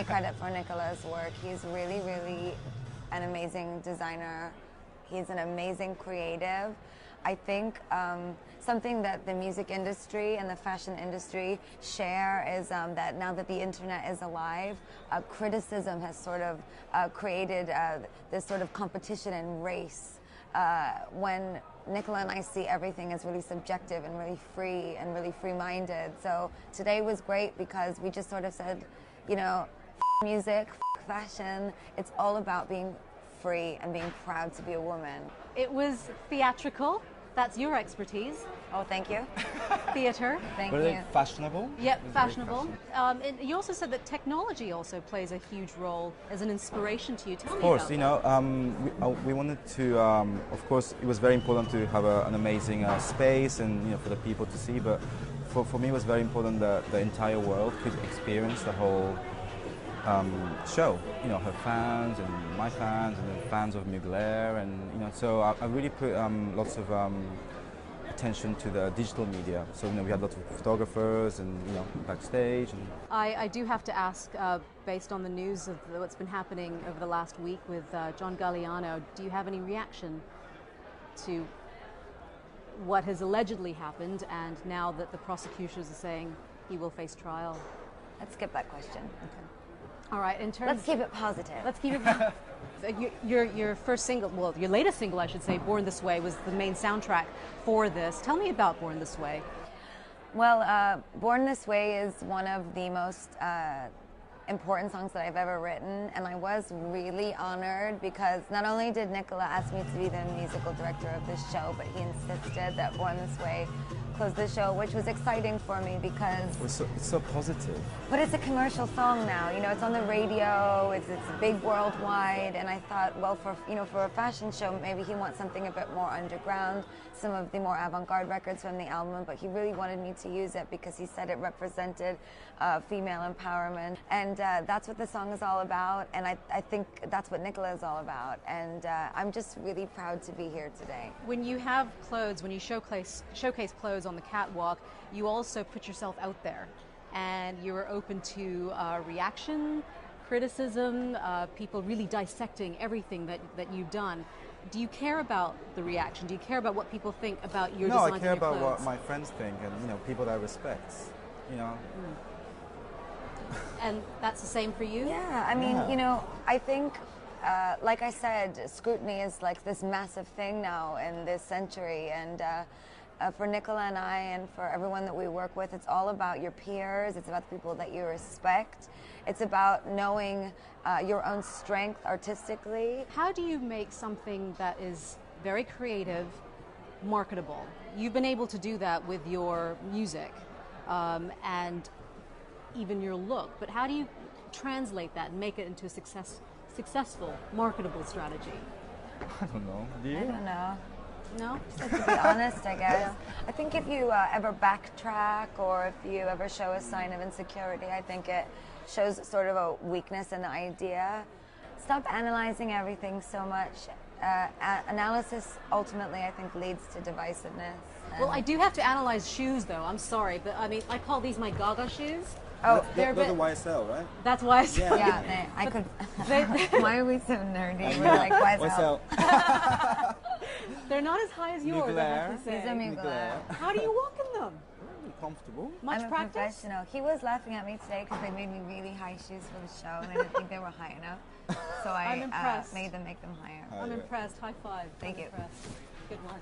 credit for Nicola's work. He's really, really an amazing designer. He's an amazing creative. I think something that the music industry and the fashion industry share is that now that the internet is alive, criticism has sort of created this sort of competition and race. When Nicola and I see everything as really subjective and really free and really free-minded. So today was great because we just sort of said, you know, music, fashion, it's all about being free and being proud to be a woman. It was theatrical. That's your expertise. Oh, thank you. Theater. Thank Very you. fashionable. Yep, fashionable. And you also said that technology also plays a huge role as an inspiration to you. Tell me about that. Of course, you know, we wanted to, of course, it was very important to have an amazing space and, you know, for the people to see, but for me it was very important that the entire world could experience the whole show, you know, her fans and my fans and the fans of Mugler, and you know, so I really put lots of attention to the digital media. So you know, we had lots of photographers and you know, backstage. And I do have to ask, based on the news of what's been happening over the last week with John Galliano, do you have any reaction to what has allegedly happened, and now that the prosecutors are saying he will face trial? Let's skip that question. Okay. All right, in terms... Let's keep it positive. Let's keep it... your first single, well, your latest single, I should say, Born This Way, was the main soundtrack for this. Tell me about Born This Way. Well, Born This Way is one of the most important songs that I've ever written, and I was really honored because not only did Nicola ask me to be the musical director of this show, but he insisted that Born This Way close the show, which was exciting for me because it's so positive. But it's a commercial song now, you know, it's on the radio, it's big worldwide, and I thought, well, for a fashion show, maybe he wants something a bit more underground, some of the more avant-garde records from the album, but he really wanted me to use it because he said it represented female empowerment, and that's what the song is all about, and I think that's what Nicola is all about, and I'm just really proud to be here today. When you have clothes, when you showcase clothes on the catwalk, you also put yourself out there, and you're open to reaction, criticism, people really dissecting everything that you've done. Do you care about the reaction? Do you care about what people think about your designs and your clothes? No, I care about what my friends think and, you know, people that I respect, you know. And that's the same for you? Yeah, I mean, you know, I think, like I said, scrutiny is like this massive thing now in this century, and for Nicola and I and for everyone that we work with, it's all about your peers, it's about the people that you respect, it's about knowing your own strength artistically. How do you make something that is very creative, marketable? You've been able to do that with your music and even your look, but how do you translate that and make it into a successful, marketable strategy? I don't know. Do you? I don't know. No? Just to be honest, I guess. Yeah. I think if you ever backtrack or if you ever show a sign of insecurity, I think it shows sort of a weakness in the idea. Stop analyzing everything so much. Analysis ultimately, I think, leads to divisiveness. Well, I do have to analyze shoes, though. I'm sorry, but I mean, I call these my Gaga shoes. Oh, they're the YSL, right? That's YSL. Yeah, I could. Why are we so nerdy? We're like YSL. They're not as high as yours, I have to say. These are Mugler. How do you walk in them? Comfortable. Much I'm practice? a professional. He was laughing at me today because they made me really high shoes for the show, and I didn't think they were high enough. So I made them make them higher. I'm impressed. High five. Thank you. Impressed. Good one.